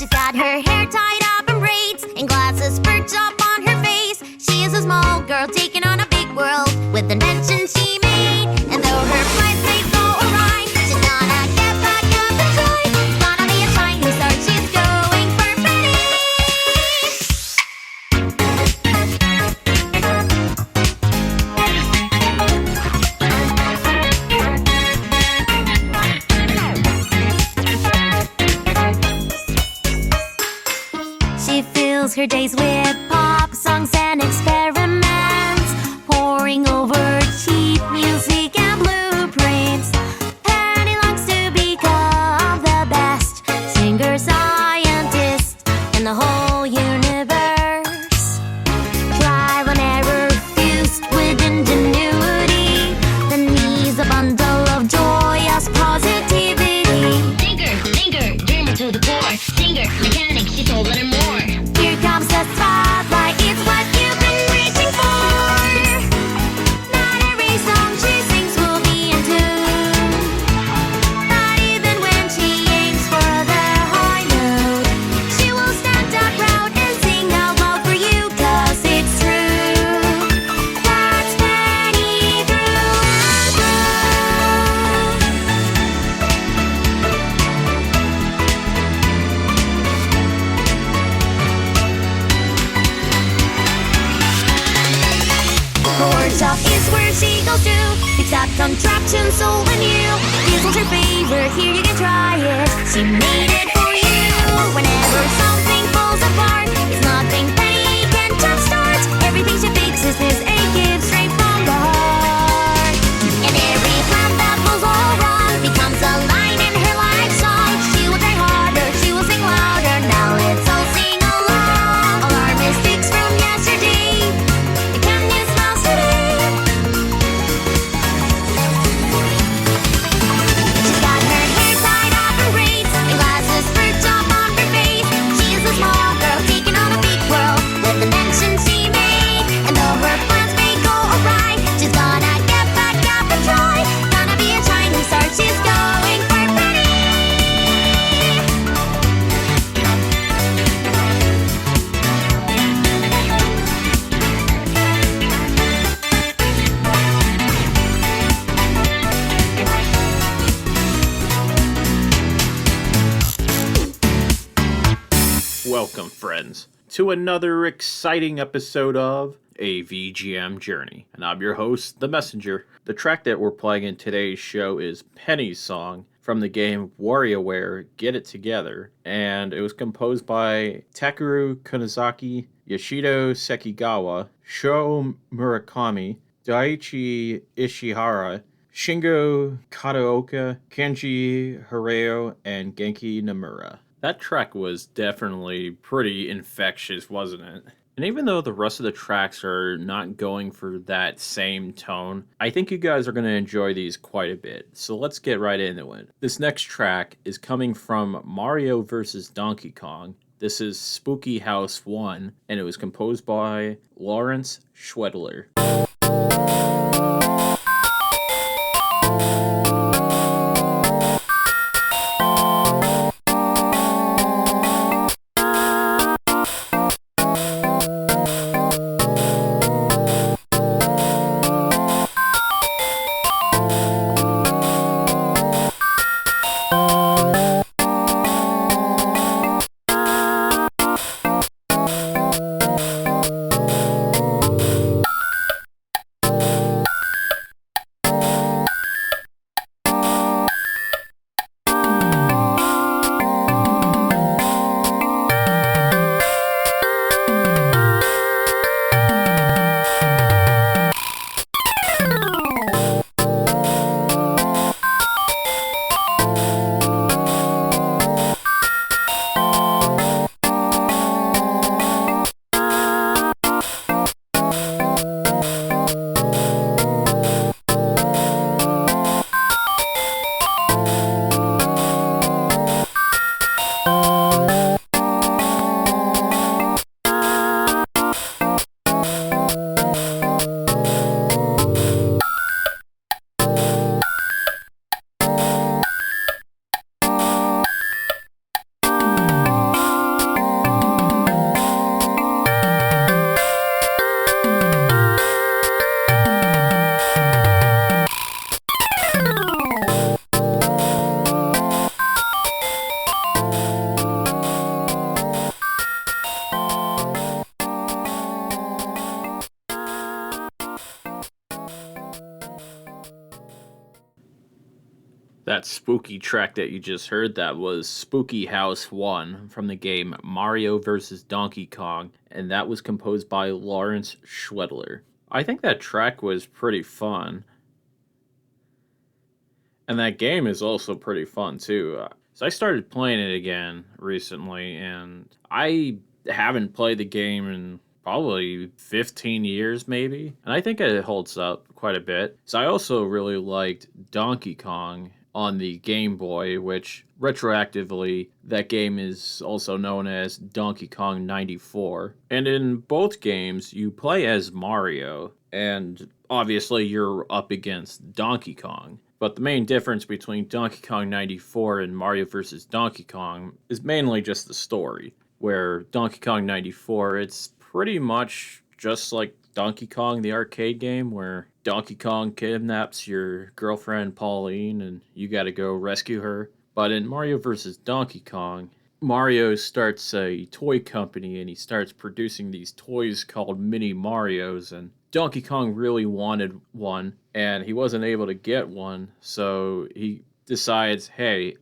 She's got her hair tied up in braids and glasses perched up on her face. She is a small girl taking on a big world with inventions she made. And though her plans may go awry, she's gonna get back up and try. She's gonna be a shining star, she's going for Betty. She fills her days with pop songs and experiments, poring over cheap music and blueprints. Penny longs to become the best singer scientist in the whole universe. Trial and error fused with ingenuity, then he's a bundle of joyous positivity. Thinker, dreamer to the core. Singer, mechanic, she's a little more. Here comes the spotlight, it's what you've been reaching for. Not every song she sings will be in tune, but even when she aims for the high note, she will stand up proud and sing out loud for you, 'cause it's true. That's Penny through and through. Chord shop is where she goes to. Exact contraption, soul and you. This was her favorite, here you can try it. She made it for you. Whenever something falls apart, it's nothing Penny can jumpstart. Everything she fixes is a gift straight from the heart. And every plan that goes all wrong becomes a line in her life song. She will try harder, she will sing louder. Now let's all sing along. All our mistakes from yesterday, can you smile today? She's got her hair tied up in braids and glasses perched up on her face. She is a small girl taking on a big world with the inventions she made. And though her plans may go awry, she's gonna get back up and try. Gonna be a shining star, she's going for Betty. Welcome, friends, to another exciting episode of A VGM Journey. And I'm your host, The Messenger. The track that we're playing in today's show is Penny's song from the game Warioware, Get It Together. And it was composed by Takeru Kanazaki, Yoshito Sekigawa, Shoh Murakami, Daichi Ishihara, Shingo Kataoka, Kanji Hirao, and Genki Namura. That track was definitely pretty infectious, wasn't it? And even though the rest of the tracks are not going for that same tone, I think you guys are going to enjoy these quite a bit. So let's get right into it. This next track is coming from Mario vs. Donkey Kong. This is Spooky House 1, and it was composed by Lawrence Schwedler. That spooky track that you just heard, that was Spooky House 1 from the game Mario vs. Donkey Kong, and that was composed by Lawrence Schwedler. I think that track was pretty fun. And that game is also pretty fun too. So I started playing it again recently, and I haven't played the game in probably 15 years maybe. And I think it holds up quite a bit. So I also really liked Donkey Kong on the Game Boy, which retroactively, that game is also known as Donkey Kong 94. And in both games, you play as Mario, and obviously you're up against Donkey Kong. But the main difference between Donkey Kong 94 and Mario vs. Donkey Kong is mainly just the story, where Donkey Kong 94, it's pretty much just like Donkey Kong, the arcade game, where Donkey Kong kidnaps your girlfriend Pauline and you gotta go rescue her. But in Mario vs. Donkey Kong, Mario starts a toy company and he starts producing these toys called Mini Marios, and Donkey Kong really wanted one and he wasn't able to get one, so he decides, hey,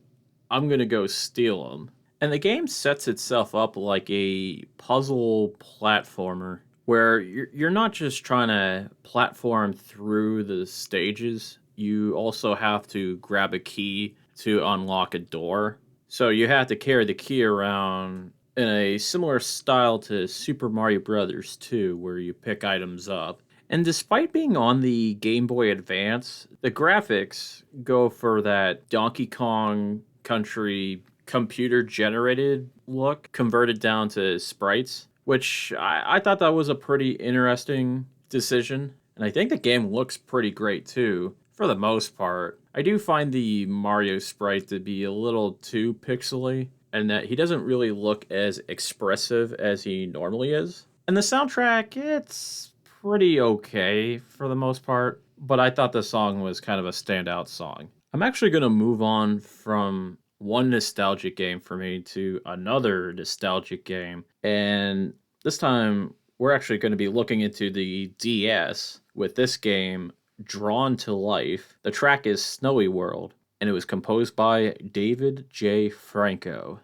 I'm gonna go steal them. And the game sets itself up like a puzzle platformer where you're not just trying to platform through the stages, you also have to grab a key to unlock a door. So you have to carry the key around in a similar style to Super Mario Brothers 2, where you pick items up. And despite being on the Game Boy Advance, the graphics go for that Donkey Kong Country computer-generated look, converted down to sprites, which I thought that was a pretty interesting decision. And I think the game looks pretty great too, for the most part. I do find the Mario sprite to be a little too pixely, and that he doesn't really look as expressive as he normally is. And the soundtrack, it's pretty okay for the most part, but I thought the song was kind of a standout song. I'm actually going to move on from one nostalgic game for me to another nostalgic game, and this time we're actually going to be looking into the DS with this game, Drawn to Life. The track is Snowy World, and it was composed by David J. Franco.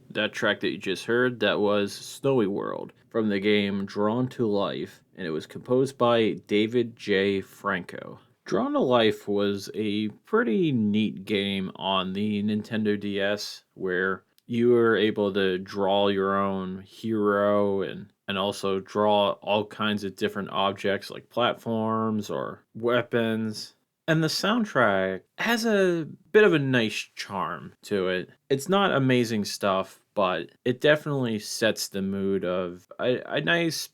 That track that you just heard, that was Snowy World from the game Drawn to Life, and it was composed by David J. Franco. Drawn to Life was a pretty neat game on the Nintendo DS, where you were able to draw your own hero and also draw all kinds of different objects like platforms or weapons. And the soundtrack has a bit of a nice charm to it. It's not amazing stuff, but it definitely sets the mood of a nice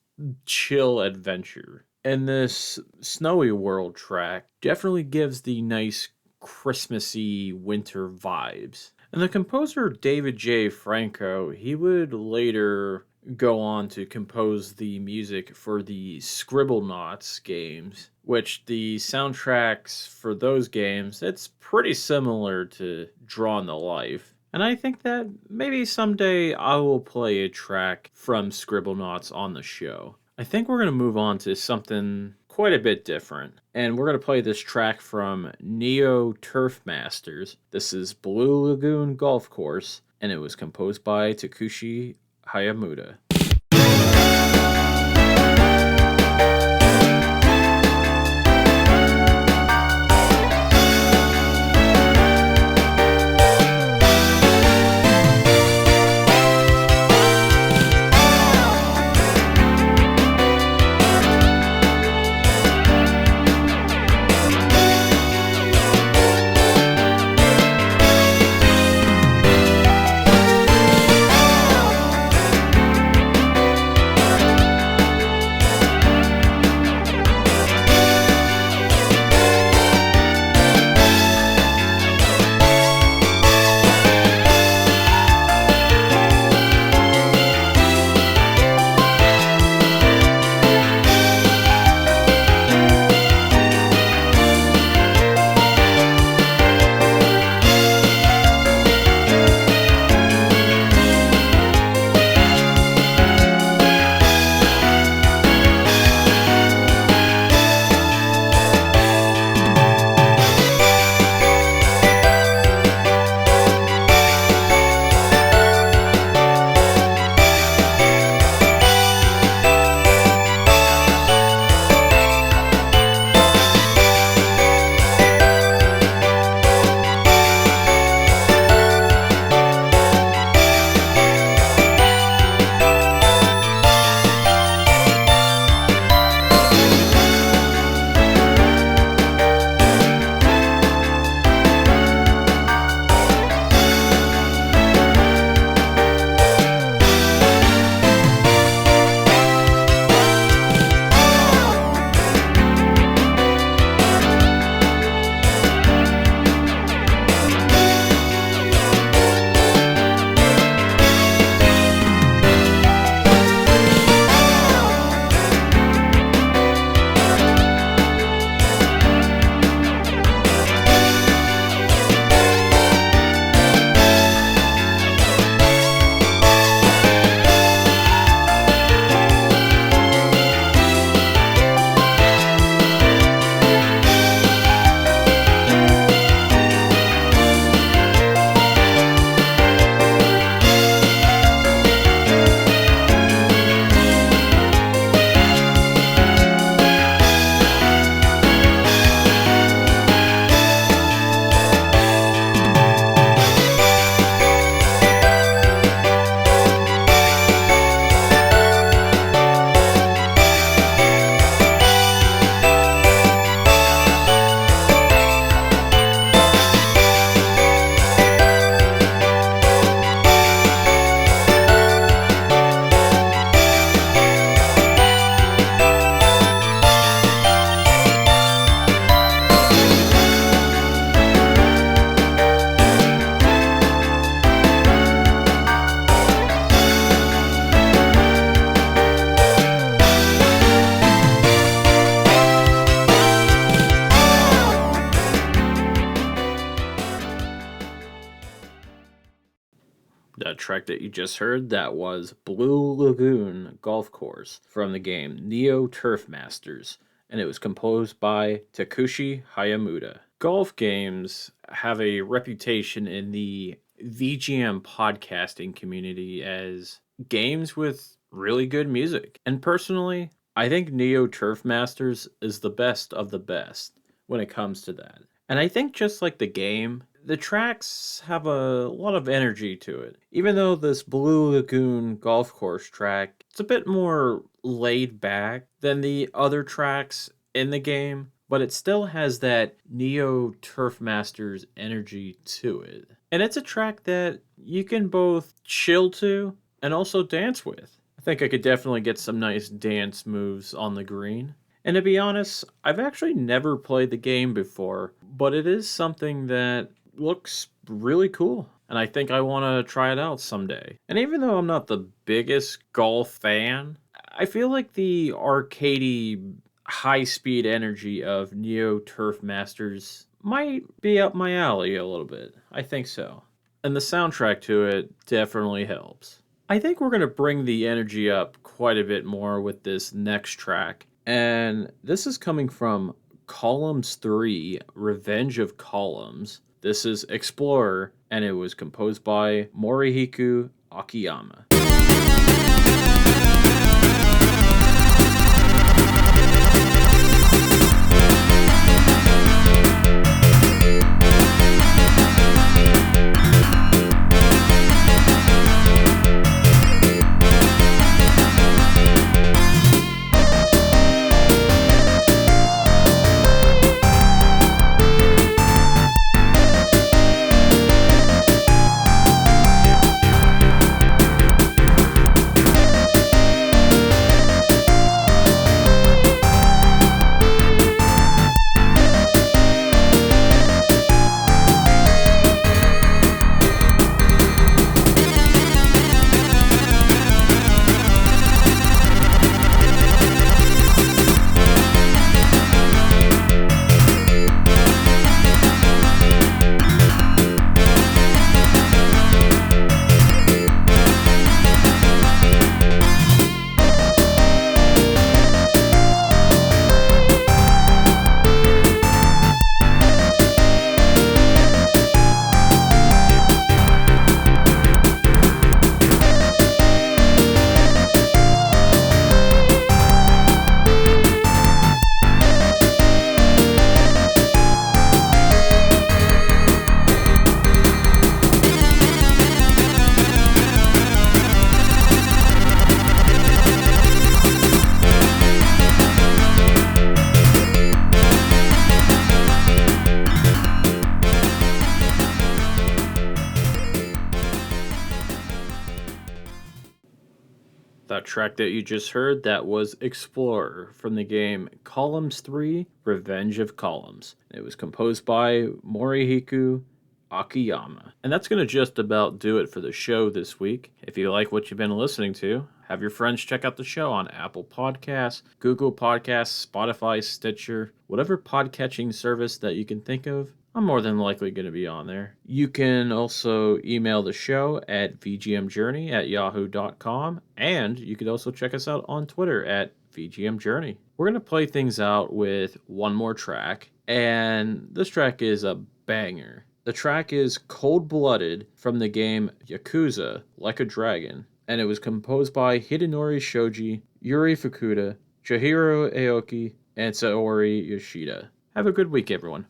chill adventure. And this Snowy World track definitely gives the nice Christmassy winter vibes. And the composer David J. Franco, he would later go on to compose the music for the Scribblenauts games, which the soundtracks for those games, it's pretty similar to Drawn to Life. And I think that maybe someday I will play a track from Scribblenauts on the show. I think we're going to move on to something quite a bit different. And we're going to play this track from Neo Turf Masters. This is Blue Lagoon Golf Course, and it was composed by Takushi Hiyamuta. That track that you just heard, that was Blue Lagoon Golf Course from the game Neo Turf Masters, and it was composed by Takushi Hiyamuta. Golf games have a reputation in the VGM podcasting community as games with really good music. And personally, I think Neo Turf Masters is the best of the best when it comes to that. And I think just like the game, the tracks have a lot of energy to it. Even though this Blue Lagoon golf course track, it's a bit more laid back than the other tracks in the game, but it still has that Neo Turf Masters energy to it. And it's a track that you can both chill to and also dance with. I think I could definitely get some nice dance moves on the green. And to be honest, I've actually never played the game before, but it is something that looks really cool. and I think I want to try it out someday. And even though I'm not the biggest golf fan, I feel like the arcadey, high-speed energy of Neo Turf Masters might be up my alley a little bit. I think so. And the soundtrack to it definitely helps. I think we're going to bring the energy up quite a bit more with this next track. And this is coming from Columns 3, Revenge of Columns. This is Explorer, and it was composed by Morihiko Akiyama. That track that you just heard, that was Explorer from the game Columns 3, Revenge of Columns. It was composed by Morihiko Akiyama. And that's going to just about do it for the show this week. If you like what you've been listening to, have your friends check out the show on Apple Podcasts, Google Podcasts, Spotify, Stitcher, whatever podcatching service that you can think of. I'm more than likely going to be on there. You can also email the show at vgmjourney@yahoo.com, and you could also check us out on Twitter at vgmjourney. We're going to play things out with one more track, and this track is a banger. The track is Cold Blooded from the game Yakuza, Like a Dragon, and it was composed by Hidenori Shoji, Yuri Fukuda, Chihiro Aoki, and Saori Yoshida. Have a good week, everyone.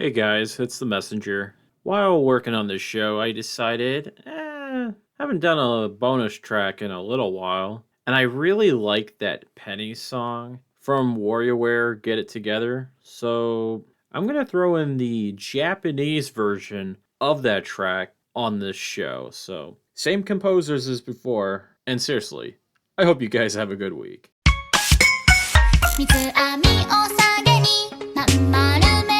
Hey guys, it's the Messenger. While working on this show, I decided, haven't done a bonus track in a little while, and I really like that Penny song from Warioware, Get It Together, so I'm gonna throw in the Japanese version of that track on this show. So, same composers as before, and seriously, I hope you guys have a good week. 三つ編みを下げにまん丸め